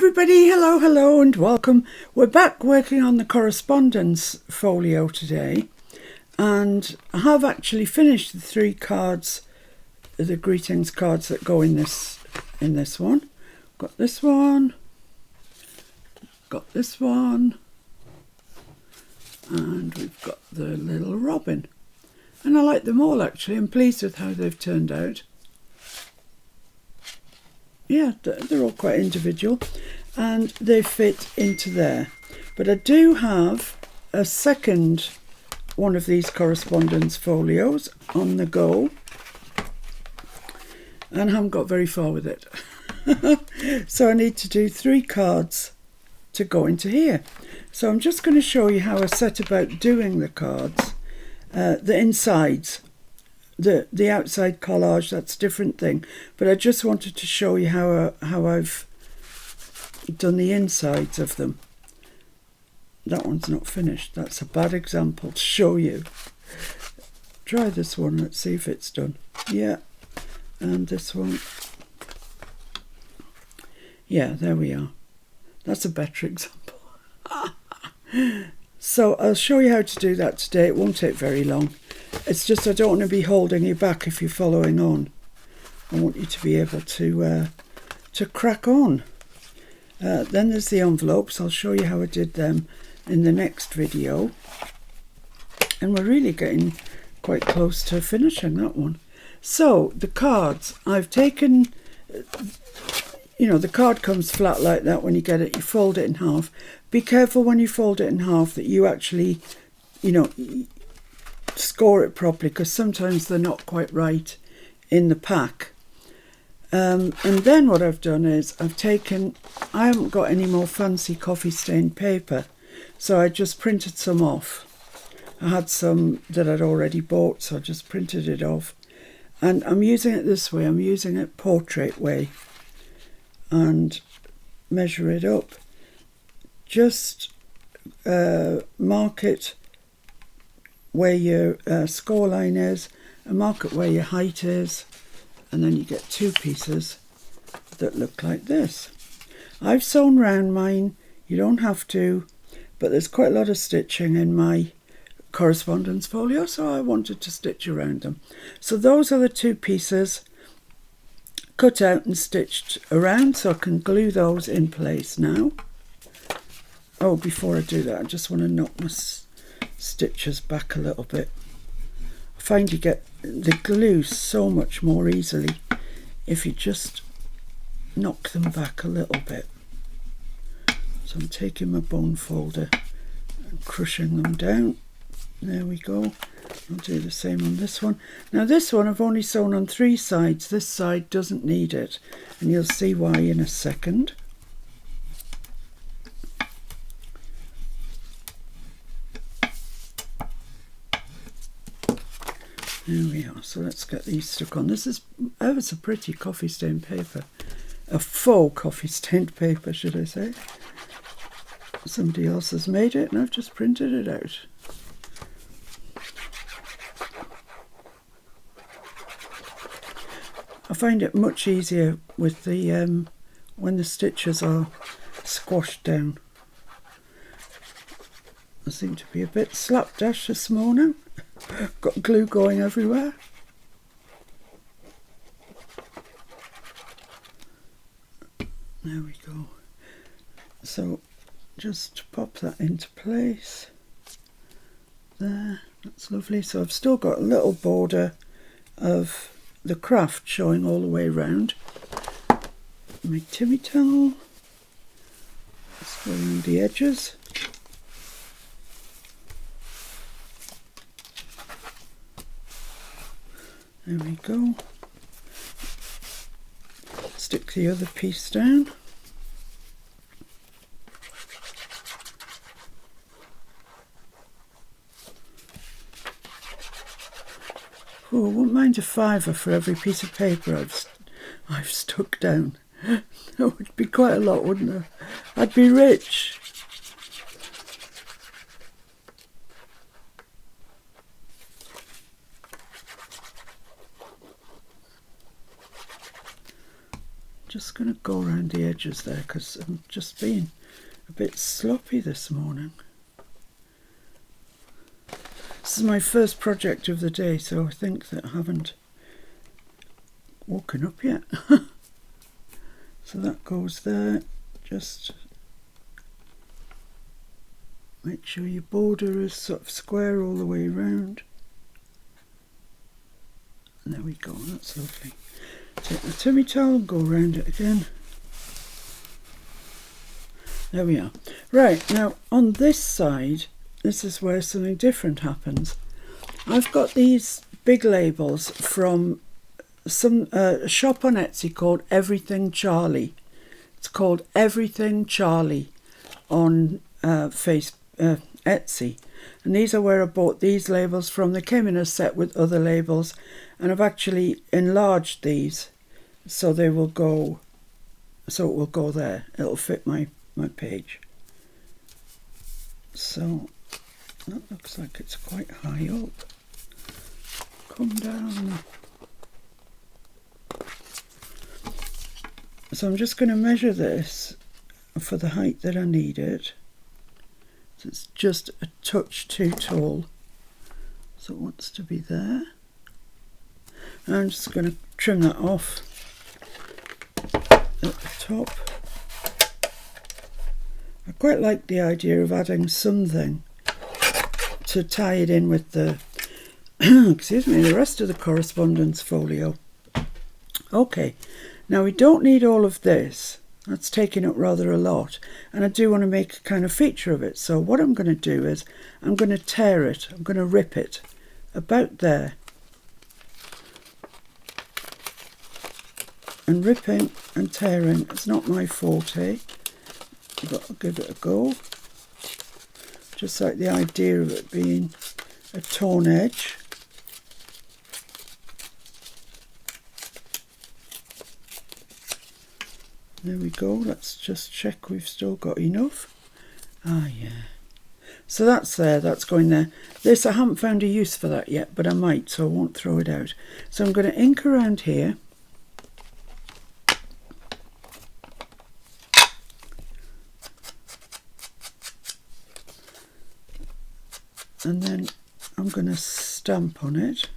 everybody, hello and welcome. We're back working on the correspondence folio today, and I have actually finished the 3 cards, the greetings cards that go in this one. Got this one, got this one, and we've got the little robin. And I like them all actually. I'm pleased with how they've turned out. Yeah, they're all quite individual and they fit into there. But I do have a second one of these correspondence folios on the go and I haven't got very far with it. So I need to do 3 cards to go into here. So I'm just going to show you how I set about doing the cards. The insides. The outside collage, that's a different thing, but I just wanted to show you how I've done the insides of them. That one's not finished. That's a bad example to show you. Try this one, let's see if it's done. Yeah, and this one. Yeah, there we are. That's a better example. So I'll show you how to do that today. It won't take very long. It's just I don't want to be holding you back if you're following on. I want you to be able to crack on. Then there's the envelopes. I'll show you how I did them in the next video. And we're really getting quite close to finishing that one. So the cards, I've taken, the card comes flat like that when you get it. You fold it in half. Be careful when you fold it in half that you actually, score it properly, because sometimes they're not quite right in the pack. And then what I've done is I haven't got any more fancy coffee stained paper, so I just printed some off. I had some that I'd already bought, so I just printed it off, and I'm using it this way. I'm using it portrait way and measure it up. Just mark it where your score line is and mark it where your height is, and then you get 2 pieces that look like this. I've sewn round mine. You don't have to, but there's quite a lot of stitching in my correspondence folio, so I wanted to stitch around them. So those are the 2 pieces cut out and stitched around, so I can glue those in place now. Oh, before I do that, I just want to knock my stitches back a little bit. I find you get the glue so much more easily if you just knock them back a little bit. So I'm taking my bone folder and crushing them down. There we go. I'll do the same on this one. Now this one I've only sewn on 3 sides. This side doesn't need it, and you'll see why in a second. There we are. So let's get these stuck on. This is ever so pretty coffee stained paper. A faux coffee stained paper, should I say. Somebody else has made it and I've just printed it out. I find it much easier with the when the stitches are squashed down. I seem to be a bit slapdash this morning. Got glue going everywhere. There we go. So just pop that into place. There, that's lovely. So I've still got a little border of the craft showing all the way around. My Timmy towel. Let's go around the edges. There we go. Stick the other piece down. Oh, I wouldn't mind a £5 for every piece of paper I've stuck down. That would be quite a lot, wouldn't it? I'd be rich. Just going to go around the edges there because I'm just being a bit sloppy this morning. This is my first project of the day, so I think that I haven't woken up yet. So that goes there. Just make sure your border is sort of square all the way around. And there we go, that's lovely. Take the tummy towel and go around it again. There we are. Right, now on this side, this is where something different happens. I've got these big labels from some shop on Etsy called Everything Charlie. It's called Everything Charlie on Etsy. And these are where I bought these labels from. They came in a set with other labels, and I've actually enlarged these so they will go, so it will go there. It'll fit my page. So that looks like it's quite high up. Come down. So I'm just going to measure this for the height that I need it. So it's just a touch too tall. So it wants to be there. And I'm just going to trim that off at the top. I quite like the idea of adding something to tie it in with the excuse me, the rest of the correspondence folio. Okay, now we don't need all of this. That's taking up rather a lot, and I do want to make a kind of feature of it. So what I'm going to do is I'm going to tear it, I'm going to rip it about there. And ripping and tearing is not my forte, but I'll give it a go. Just like the idea of it being a torn edge. There we go. Let's just check we've still got enough. Ah, yeah. So that's there, that's going there. This, I haven't found a use for that yet, but I might, so I won't throw it out. So I'm going to ink around here. And then I'm going to stamp on it.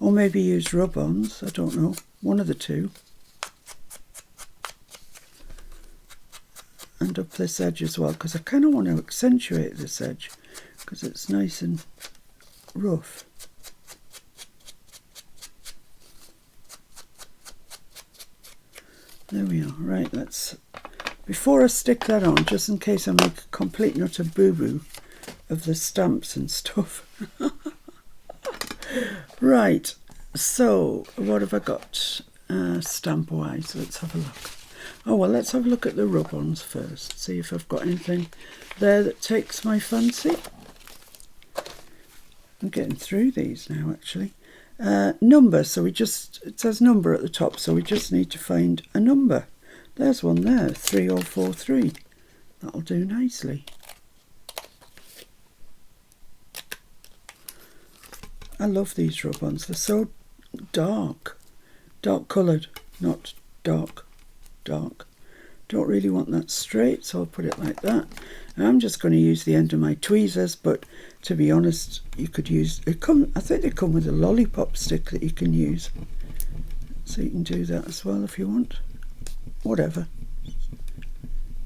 Or maybe use rub-ons, I don't know. One of the two. And up this edge as well, because I kind of want to accentuate this edge because it's nice and rough. There we are. Right, let's, before I stick that on, just in case I make a complete and utter boo-boo of the stamps and stuff. Right, so what have I got stamp-wise? Let's have a look. Oh, well, let's have a look at the rub-ons first, see if I've got anything there that takes my fancy. I'm getting through these now, actually. Number, so it says number at the top, so we just need to find a number. There's one there, 3043. That'll do nicely. I love these rub-ons, they're so dark coloured, not dark. Don't really want that straight, so I'll put it like that. And I'm just going to use the end of my tweezers, but to be honest, you could use I think they come with a lollipop stick that you can use, so you can do that as well if you want. Whatever.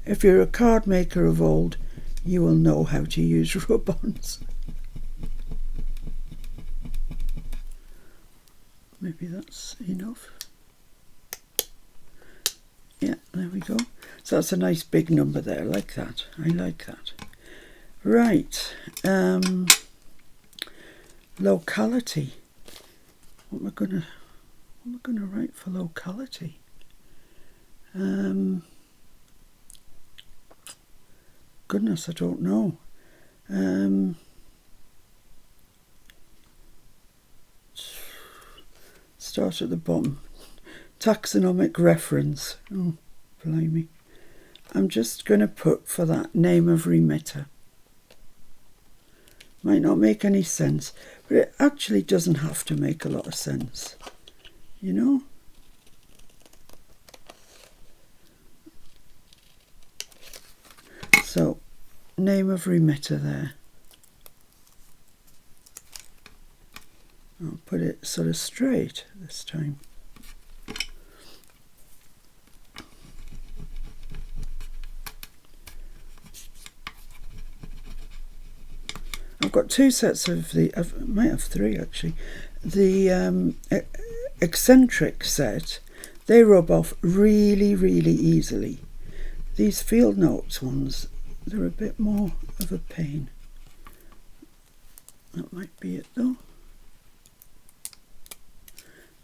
If you're a card maker of old, you will know how to use rub-ons. Maybe that's enough. Yeah, there we go. So that's a nice big number there, like that. I like that. Right. Locality. What am I gonna write for locality? Goodness, I don't know. Start at the bottom. Taxonomic reference. Oh, blimey. I'm just going to put for that name of remitter. Might not make any sense, but it actually doesn't have to make a lot of sense. You know? name of remitter there. I'll put it sort of straight this time. I've got two sets of I might have three actually. The eccentric set, they rub off really, really easily. These field notes ones, they're a bit more of a pain. That might be it though.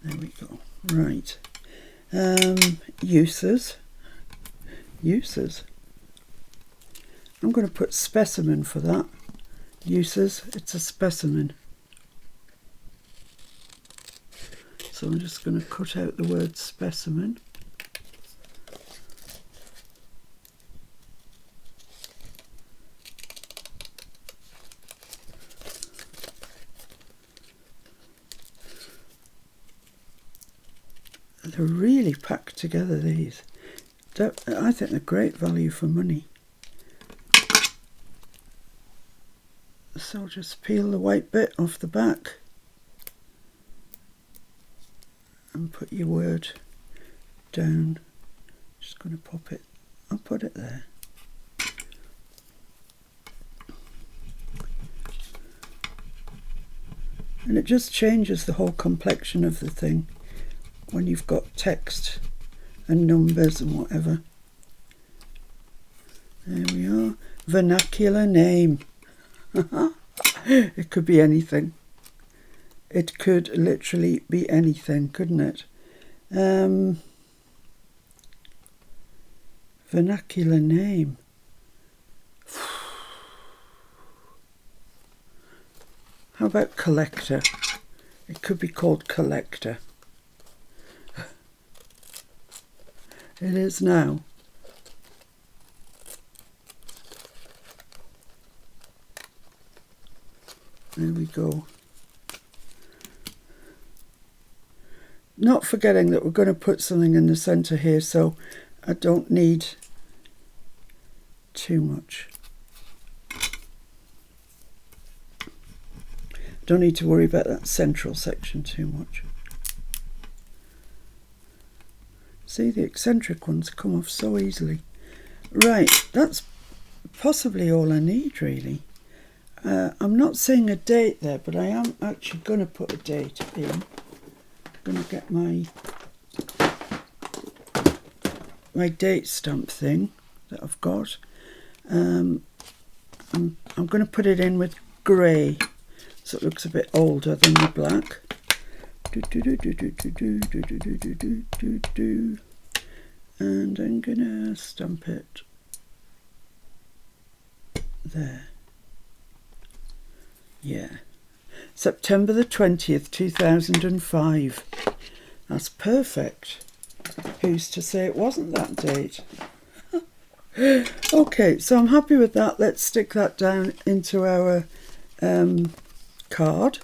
There we go. Right. Uses. I'm going to put specimen for that. Uses, it's a specimen. So I'm just going to cut out the word specimen. They're really packed together, these. I think they're great value for money. So just peel the white bit off the back and put your word down. Just going to pop it, I'll put it there. And it just changes the whole complexion of the thing when you've got text and numbers and whatever. There we are. Vernacular name. It could be anything. It could literally be anything, couldn't it? Vernacular name. How about collector? It could be called collector. It is now. There we go. Not forgetting that we're going to put something in the centre here, so I don't need too much. Don't need to worry about that central section too much. See, the eccentric ones come off so easily. Right, that's possibly all I need really. I'm not seeing a date there, but I am actually going to put a date in. I'm going to get my date stamp thing that I've got. I'm going to put it in with grey, so it looks a bit older than the black. And I'm going to stamp it there. Yeah, September the 20th, 2005. That's perfect. Who's to say it wasn't that date? Okay, so I'm happy with that. Let's stick that down into our card.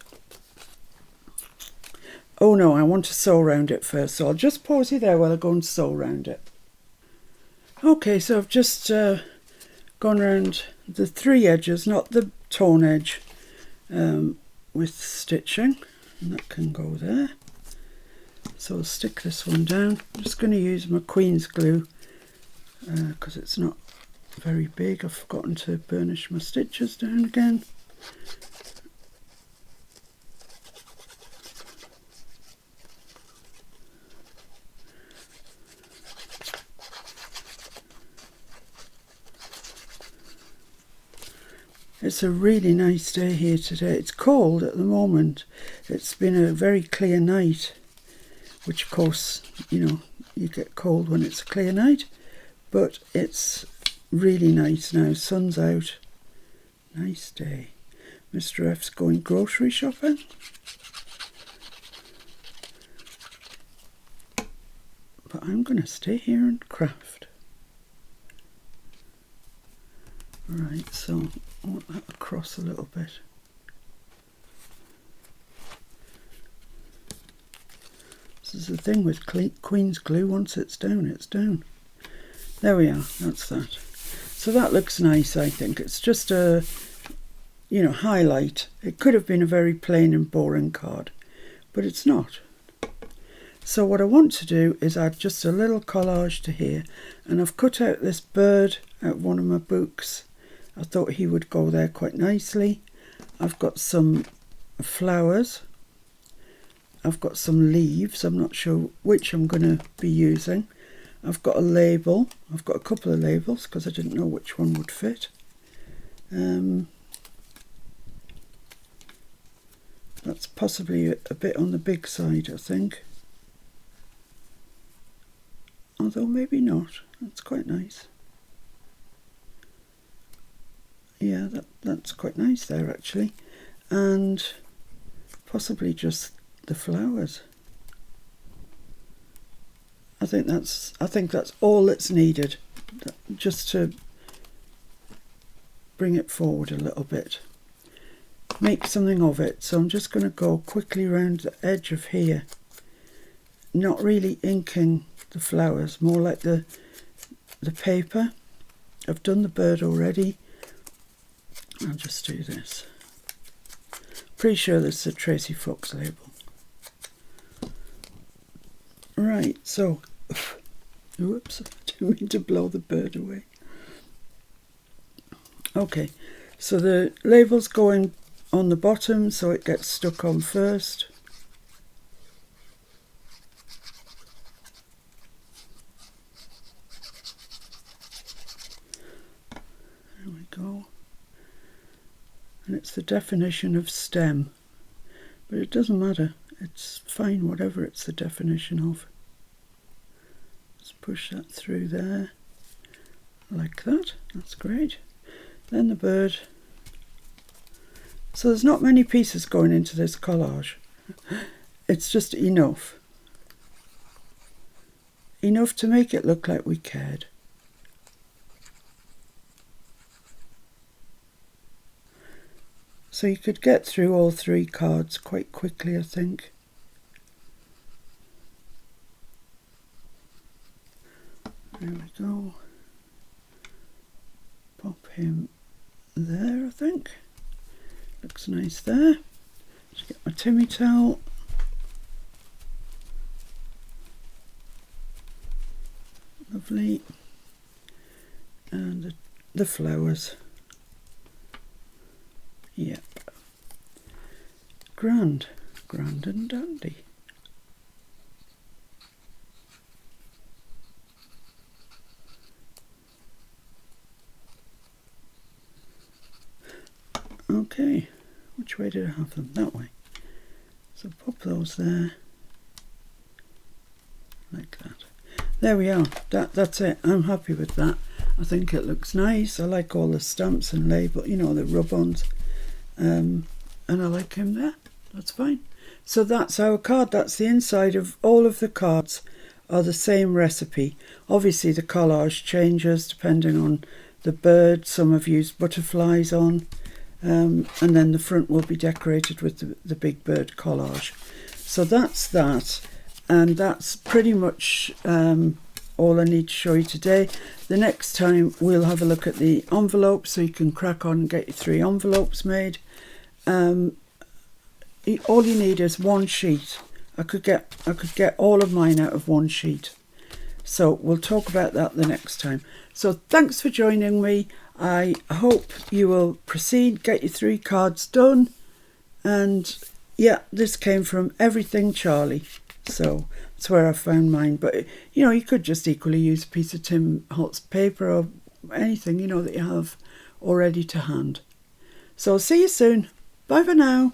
Oh no, I want to sew around it first, so I'll just pause you there while I go and sew around it. Okay, so I've just gone around the three edges, not the torn edge, with stitching, and that can go there. So I'll stick this one down. I'm just going to use my Queen's glue because it's not very big. I've forgotten to burnish my stitches down again. It's a really nice day here today. It's cold at the moment. It's been a very clear night, which of course, you know, you get cold when it's a clear night, but it's really nice now. Sun's out. Nice day. Mr. F's going grocery shopping. But I'm going to stay here and craft. Right, so I want that across a little bit. This is the thing with Queen's glue. Once it's down, it's down. There we are. That's that. So that looks nice, I think. It's just a, you know, highlight. It could have been a very plain and boring card, but it's not. So what I want to do is add just a little collage to here, and I've cut out this bird out of one of my books. I thought he would go there quite nicely. I've got some flowers. I've got some leaves. I'm not sure which I'm going to be using. I've got a label. I've got a couple of labels because I didn't know which one would fit. That's possibly a bit on the big side, I think. Although maybe not. That's quite nice. Yeah, that's quite nice there actually. And possibly just the flowers. I think that's all that's needed, just to bring it forward a little bit. Make something of it. So I'm just going to go quickly around the edge of here. Not really inking the flowers, more like the paper. I've done the bird already. I'll just do this. Pretty sure this is a Tracy Fox label. Right, so, whoops, I didn't mean to blow the bird away. Okay, so the label's going on the bottom, so it gets stuck on first. There we go. And it's the definition of stem, but it doesn't matter. It's fine, whatever it's the definition of. Let's push that through there, like that. That's great. Then the bird. So there's not many pieces going into this collage. It's just enough. Enough to make it look like we cared. So you could get through all three cards quite quickly, I think. There we go. Pop him there, I think. Looks nice there. Just get my Timmy towel. Lovely. And the flowers. Yep. Grand and dandy. Okay, which way did I have them? That way. So pop those there, like that. There we are. That's it. I'm happy with that. I think it looks nice. I like all the stamps and label, you know, the rub-ons. And I like him there. That's fine. So that's our card. That's the inside of all of the cards are the same recipe. Obviously the collage changes depending on the bird. Some have used butterflies on. And then the front will be decorated with the big bird collage. So that's that. And that's pretty much all I need to show you today. The next time we'll have a look at the envelopes, so you can crack on and get your 3 envelopes made. All you need is one sheet. I could get all of mine out of one sheet. So we'll talk about that the next time. So thanks for joining me. I hope you will proceed, get your 3 cards done. And yeah, this came from Everything Charlie. So that's where I found mine. But, you know, you could just equally use a piece of Tim Holtz paper or anything, you know, that you have already to hand. So see you soon. Bye for now.